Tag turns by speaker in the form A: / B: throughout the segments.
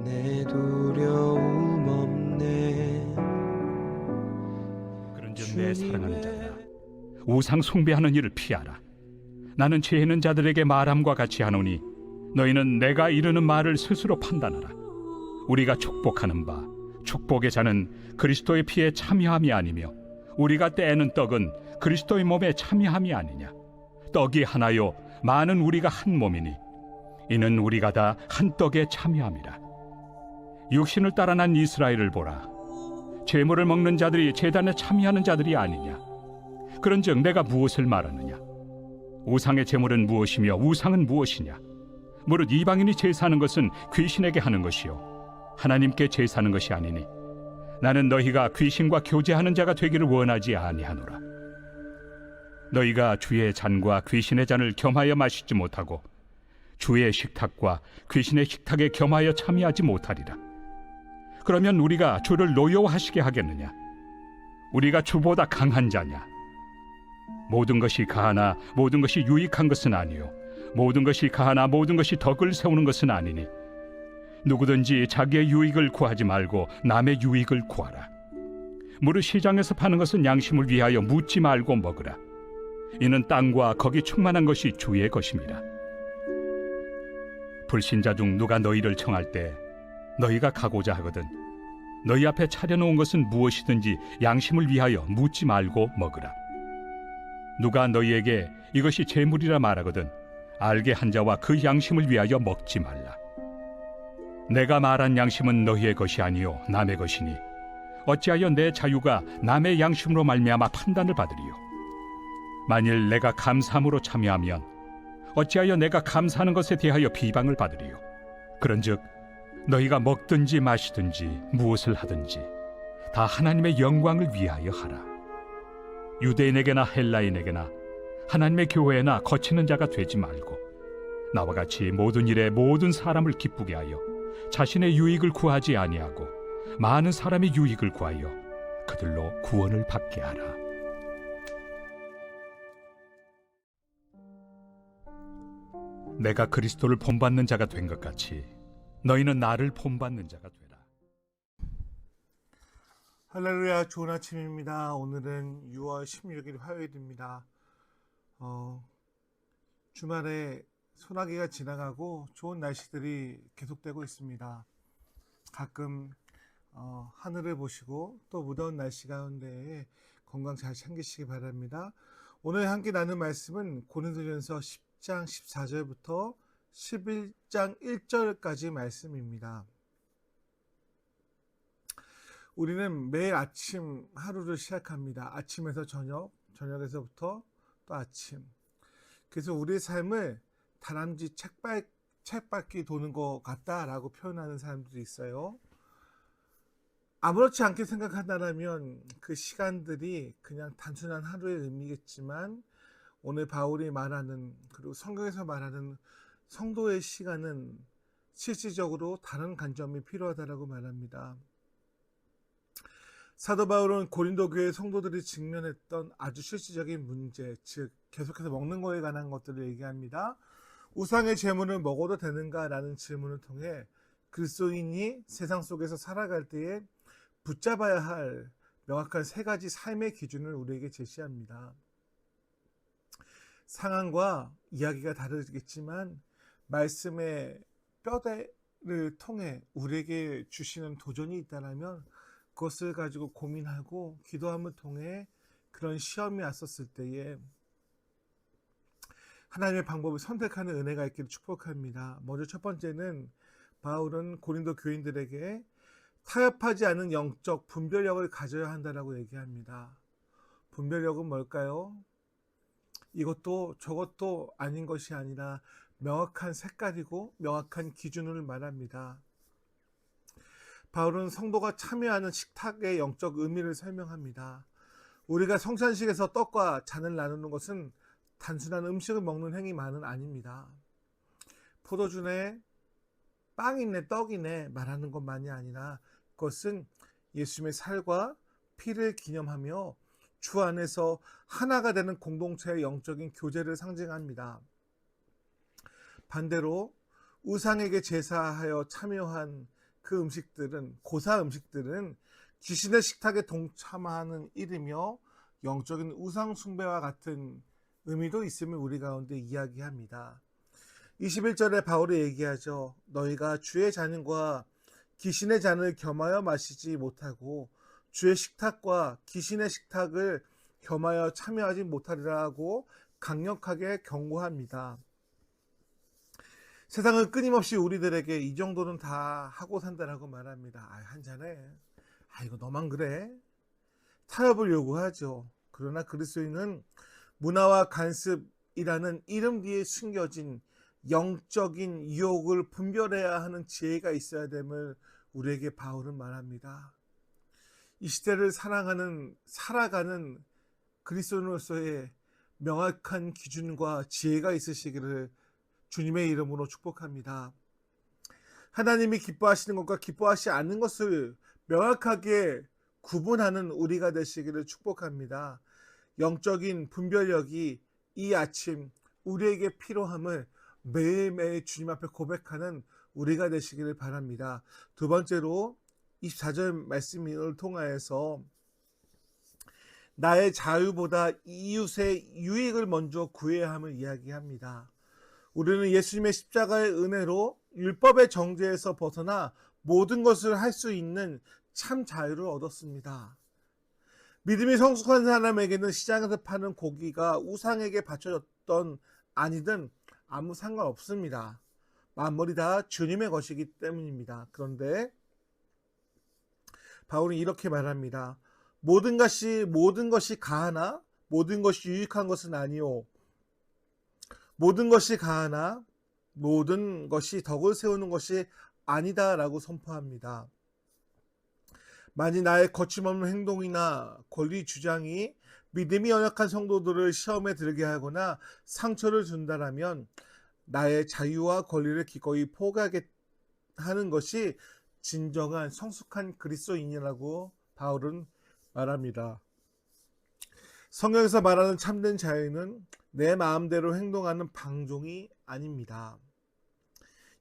A: 내 두려움 없네.
B: 그런즉 내 사랑하는 자들아, 우상 숭배하는 일을 피하라. 나는 죄 있는 자들에게 말함과 같이 하노니 너희는 내가 이르는 말을 스스로 판단하라. 우리가 축복하는 바 축복의 자는 그리스도의 피에 참여함이 아니며 우리가 떼는 떡은 그리스도의 몸에 참여함이 아니냐. 떡이 하나요 많은 우리가 한 몸이니 이는 우리가 다 한 떡에 참여함이라. 육신을 따라 난 이스라엘을 보라. 제물을 먹는 자들이 제단에 참여하는 자들이 아니냐. 그런즉 내가 무엇을 말하느냐. 우상의 제물은 무엇이며 우상은 무엇이냐. 무릇 이방인이 제사하는 것은 귀신에게 하는 것이요 하나님께 제사하는 것이 아니니 나는 너희가 귀신과 교제하는 자가 되기를 원하지 아니하노라. 너희가 주의 잔과 귀신의 잔을 겸하여 마시지 못하고 주의 식탁과 귀신의 식탁에 겸하여 참여하지 못하리라. 그러면 우리가 주를 노여워하시게 하겠느냐. 우리가 주보다 강한 자냐. 모든 것이 가하나 모든 것이 유익한 것은 아니요 모든 것이 가하나 모든 것이 덕을 세우는 것은 아니니 누구든지 자기의 유익을 구하지 말고 남의 유익을 구하라. 무릇 시장에서 파는 것은 양심을 위하여 묻지 말고 먹으라. 이는 땅과 거기 충만한 것이 주의 것임이라. 불신자 중 누가 너희를 청할 때 너희가 가고자 하거든 너희 앞에 차려놓은 것은 무엇이든지 양심을 위하여 묻지 말고 먹으라. 누가 너희에게 이것이 제물이라 말하거든 알게 한 자와 그 양심을 위하여 먹지 말라. 내가 말한 양심은 너희의 것이 아니요 남의 것이니 어찌하여 내 자유가 남의 양심으로 말미암아 판단을 받으리요. 만일 내가 감사함으로 참여하면 어찌하여 내가 감사하는 것에 대하여 비방을 받으리요. 그런즉 너희가 먹든지 마시든지 무엇을 하든지 다 하나님의 영광을 위하여 하라. 유대인에게나 헬라인에게나 하나님의 교회나 거치는 자가 되지 말고 나와 같이 모든 일에 모든 사람을 기쁘게 하여 자신의 유익을 구하지 아니하고 많은 사람의 유익을 구하여 그들로 구원을 받게 하라. 내가 그리스도를 본받는 자가 된 것 같이 너희는 나를 본받는 자가 되라.
C: 할렐루야, 좋은 아침입니다. 오늘은 6월 16일 화요일입니다. 주말에 소나기가 지나가고 좋은 날씨들이 계속되고 있습니다. 가끔 하늘을 보시고 또 무더운 날씨 가운데 건강 잘 챙기시기 바랍니다. 오늘 함께 나눌 말씀은 고린도전서 10장 14절부터 11장 1절까지 말씀입니다. 우리는 매일 아침 하루를 시작합니다. 아침에서 저녁, 저녁에서부터 또 아침. 그래서 우리의 삶을 다람쥐 책밟기 도는 것 같다라고 표현하는 사람들이 있어요. 아무렇지 않게 생각한다면 그 시간들이 그냥 단순한 하루의 의미겠지만 오늘 바울이 말하는 그리고 성경에서 말하는 성도의 시간은 실질적으로 다른 관점이 필요하다라고 말합니다. 사도 바울은 고린도 교회 성도들이 직면했던 아주 실질적인 문제, 즉 계속해서 먹는 거에 관한 것들을 얘기합니다. 우상의 제물을 먹어도 되는가라는 질문을 통해 그리스도인이 세상 속에서 살아갈 때에 붙잡아야 할 명확한 세 가지 삶의 기준을 우리에게 제시합니다. 상황과 이야기가 다르겠지만 말씀의 뼈대를 통해 우리에게 주시는 도전이 있다면 그것을 가지고 고민하고 기도함을 통해 그런 시험이 왔었을 때에 하나님의 방법을 선택하는 은혜가 있기를 축복합니다. 먼저 첫 번째는 바울은 고린도 교인들에게 타협하지 않은 영적 분별력을 가져야 한다라고 얘기합니다. 분별력은 뭘까요? 이것도 저것도 아닌 것이 아니라 명확한 색깔이고 명확한 기준을 말합니다. 바울은 성도가 참여하는 식탁의 영적 의미를 설명합니다. 우리가 성찬식에서 떡과 잔을 나누는 것은 단순한 음식을 먹는 행위만은 아닙니다. 포도주네, 빵이네, 떡이네 말하는 것만이 아니라 그것은 예수님의 살과 피를 기념하며 주 안에서 하나가 되는 공동체의 영적인 교제를 상징합니다. 반대로 우상에게 제사하여 참여한 그 음식들은, 고사 음식들은 귀신의 식탁에 동참하는 일이며 영적인 우상 숭배와 같은 의미도 있음을 우리 가운데 이야기합니다. 21절에 바울이 얘기하죠. 너희가 주의 잔과 귀신의 잔을 겸하여 마시지 못하고 주의 식탁과 귀신의 식탁을 겸하여 참여하지 못하리라고 강력하게 경고합니다. 세상은 끊임없이 우리들에게 이 정도는 다 하고 산다라고 말합니다. 한잔해. 이거 너만 그래. 타협을 요구하죠. 그러나 그리스도인은 문화와 간습이라는 이름 뒤에 숨겨진 영적인 유혹을 분별해야 하는 지혜가 있어야 됨을 우리에게 바울은 말합니다. 이 시대를 살아가는 그리스도인으로서의 명확한 기준과 지혜가 있으시기를 주님의 이름으로 축복합니다. 하나님이 기뻐하시는 것과 기뻐하시지 않는 것을 명확하게 구분하는 우리가 되시기를 축복합니다. 영적인 분별력이 이 아침 우리에게 필요함을 매일매일 주님 앞에 고백하는 우리가 되시기를 바랍니다. 두 번째로 24절 말씀을 통하여서 나의 자유보다 이웃의 유익을 먼저 구해야 함을 이야기합니다. 우리는 예수님의 십자가의 은혜로 율법의 정죄에서 벗어나 모든 것을 할 수 있는 참 자유를 얻었습니다. 믿음이 성숙한 사람에게는 시장에서 파는 고기가 우상에게 바쳐졌던 아니든 아무 상관없습니다. 만물이 다 주님의 것이기 때문입니다. 그런데 바울은 이렇게 말합니다. 모든 것이 가하나 모든 것이 유익한 것은 아니요. 모든 것이 가하나 모든 것이 덕을 세우는 것이 아니다라고 선포합니다. 만일 나의 거침없는 행동이나 권리 주장이 믿음이 연약한 성도들을 시험에 들게 하거나 상처를 준다라면 나의 자유와 권리를 기꺼이 포기하게 하는 것이 진정한 성숙한 그리스도인이라고 바울은 말합니다. 성경에서 말하는 참된 자유는 내 마음대로 행동하는 방종이 아닙니다.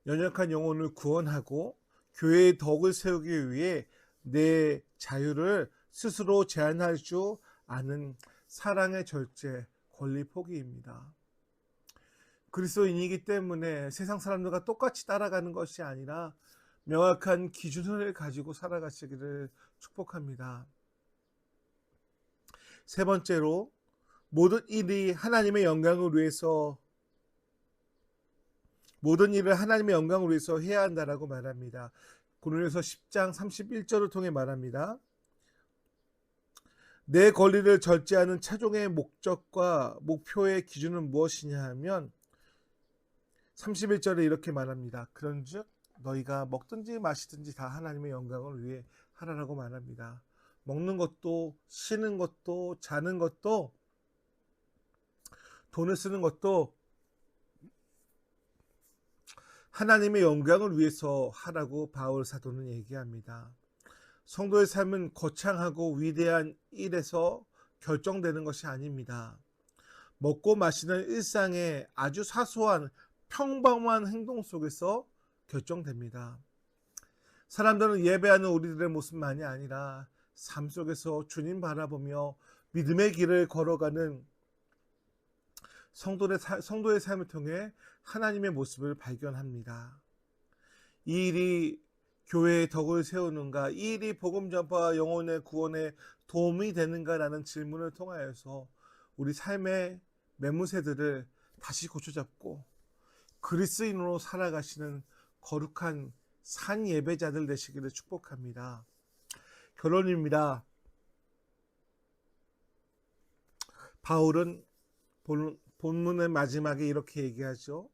C: 연약한 영혼을 구원하고 교회의 덕을 세우기 위해 내 자유를 스스로 제한할 줄 아는 사랑의 절제, 권리 포기입니다. 그리스도인이기 때문에 세상 사람들과 똑같이 따라가는 것이 아니라 명확한 기준을 가지고 살아가시기를 축복합니다. 세 번째로 모든 일을 하나님의 영광을 위해서 해야 한다라고 말합니다. 고린도서 10장 31절을 통해 말합니다. 내 권리를 절제하는 최종의 목적과 목표의 기준은 무엇이냐 하면 31절에 이렇게 말합니다. 그런즉 너희가 먹든지 마시든지 다 하나님의 영광을 위해 하라라고 말합니다. 먹는 것도 쉬는 것도 자는 것도 돈을 쓰는 것도 하나님의 영광을 위해서 하라고 바울 사도는 얘기합니다. 성도의 삶은 거창하고 위대한 일에서 결정되는 것이 아닙니다. 먹고 마시는 일상의 아주 사소한 평범한 행동 속에서 결정됩니다. 사람들은 예배하는 우리들의 모습만이 아니라 삶 속에서 주님 바라보며 믿음의 길을 걸어가는 성도의 삶을 통해 하나님의 모습을 발견합니다. 이 일이 교회의 덕을 세우는가, 이 일이 복음 전파와 영혼의 구원에 도움이 되는가라는 질문을 통하여서 우리 삶의 매무새들을 다시 고쳐잡고 그리스도인으로 살아가시는 거룩한 산 예배자들 되시기를 축복합니다. 결론입니다. 바울은 본문의 마지막에 이렇게 얘기하죠.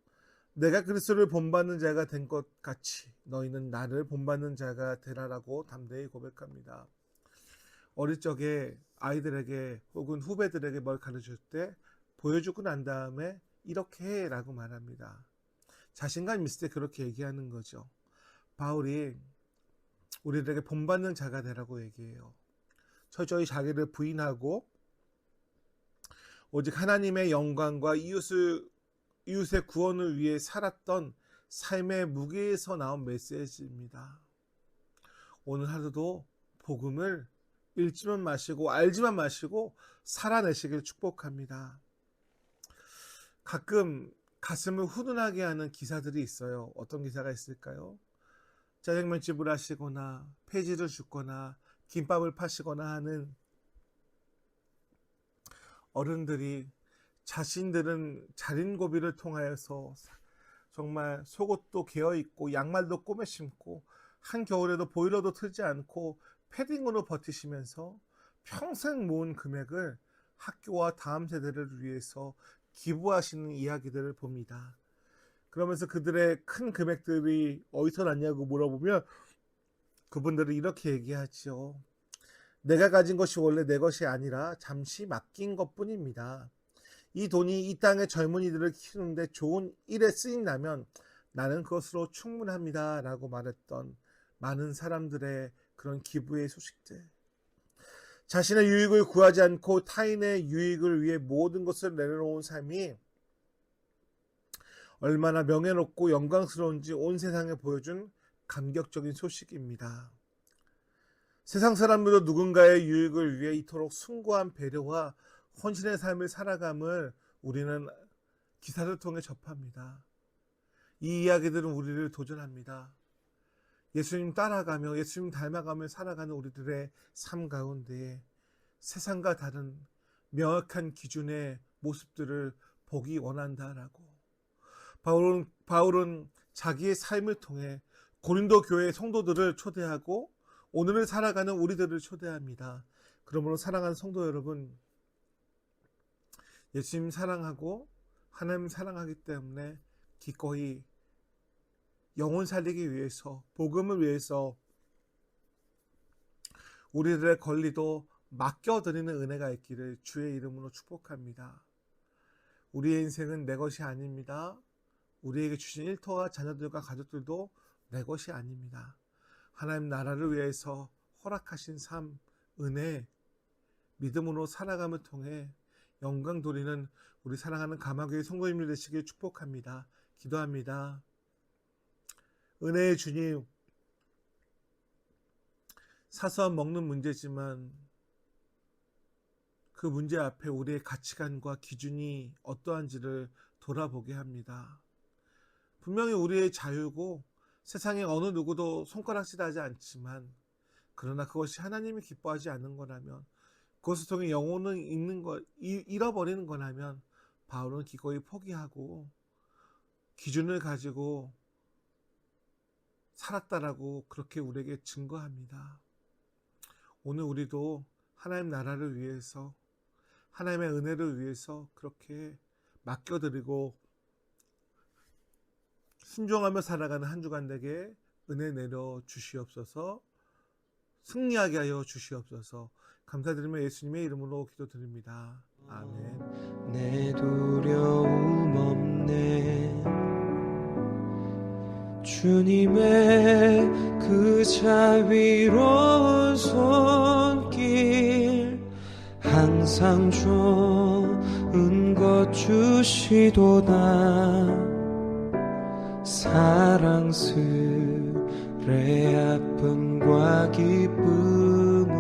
C: 내가 그리스도를 본받는 자가 된 것 같이 너희는 나를 본받는 자가 되라라고 담대히 고백합니다. 어릴 적에 아이들에게 혹은 후배들에게 뭘 가르칠 때 보여주고 난 다음에 이렇게 해라고 말합니다. 자신감 있을 때 그렇게 얘기하는 거죠. 바울이 우리들에게 본받는 자가 되라고 얘기해요. 철저히 자기를 부인하고 오직 하나님의 영광과 이웃의 구원을 위해 살았던 삶의 무게에서 나온 메시지입니다. 오늘 하루도 복음을 읽지만 마시고 알지만 마시고 살아내시길 축복합니다. 가끔 가슴을 후련하게 하는 기사들이 있어요. 어떤 기사가 있을까요? 짜장면집을 하시거나 폐지를 줍거나 김밥을 파시거나 하는 어른들이 자신들은 자린고비를 통하여서 정말 속옷도 개어입고 양말도 꼬매 신고 한겨울에도 보일러도 틀지 않고 패딩으로 버티시면서 평생 모은 금액을 학교와 다음 세대를 위해서 기부하시는 이야기들을 봅니다. 그러면서 그들의 큰 금액들이 어디서 났냐고 물어보면 그분들은 이렇게 얘기하죠. 내가 가진 것이 원래 내 것이 아니라 잠시 맡긴 것뿐입니다. 이 돈이 이 땅의 젊은이들을 키우는데 좋은 일에 쓰인다면 나는 그것으로 충분합니다 라고 말했던 많은 사람들의 그런 기부의 소식들. 자신의 유익을 구하지 않고 타인의 유익을 위해 모든 것을 내려놓은 삶이 얼마나 명예롭고 영광스러운지 온 세상에 보여준 감격적인 소식입니다. 세상 사람들도 누군가의 유익을 위해 이토록 숭고한 배려와 헌신의 삶을 살아감을 우리는 기사를 통해 접합니다. 이 이야기들은 우리를 도전합니다. 예수님 따라가며 예수님 닮아가며 살아가는 우리들의 삶 가운데 세상과 다른 명확한 기준의 모습들을 보기 원한다라고. 바울은 자기의 삶을 통해 고린도 교회의 성도들을 초대하고 오늘을 살아가는 우리들을 초대합니다. 그러므로 사랑하는 성도 여러분, 예수님 사랑하고 하나님 사랑하기 때문에 기꺼이 영혼 살리기 위해서 복음을 위해서 우리들의 권리도 맡겨드리는 은혜가 있기를 주의 이름으로 축복합니다. 우리의 인생은 내 것이 아닙니다. 우리에게 주신 일터와 자녀들과 가족들도 내 것이 아닙니다. 하나님 나라를 위해서 허락하신 삶, 은혜, 믿음으로 살아감을 통해 영광 돌리는 우리 사랑하는 가마교회 성도님들 되시길 축복합니다. 기도합니다. 은혜의 주님, 사소한 먹는 문제지만 그 문제 앞에 우리의 가치관과 기준이 어떠한지를 돌아보게 합니다. 분명히 우리의 자유고 세상에 어느 누구도 손가락질하지 않지만 그러나 그것이 하나님이 기뻐하지 않는 거라면 그것을 통해 영혼을 잃어버리는 거라면 바울은 기꺼이 포기하고 기준을 가지고 살았다라고 그렇게 우리에게 증거합니다. 오늘 우리도 하나님 나라를 위해서 하나님의 은혜를 위해서 그렇게 맡겨드리고 순종하며 살아가는 한 주간 되게 은혜 내려 주시옵소서. 승리하게 하여 주시옵소서. 감사드리며 예수님의 이름으로 기도드립니다. 아멘.
A: 내 두려움 없네. 주님의 그 자비로운 손길 항상 좋은 것 주시도다. 사랑스레 아픔과 기쁨을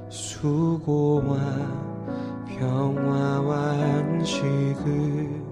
A: 수고와 평화와 안식을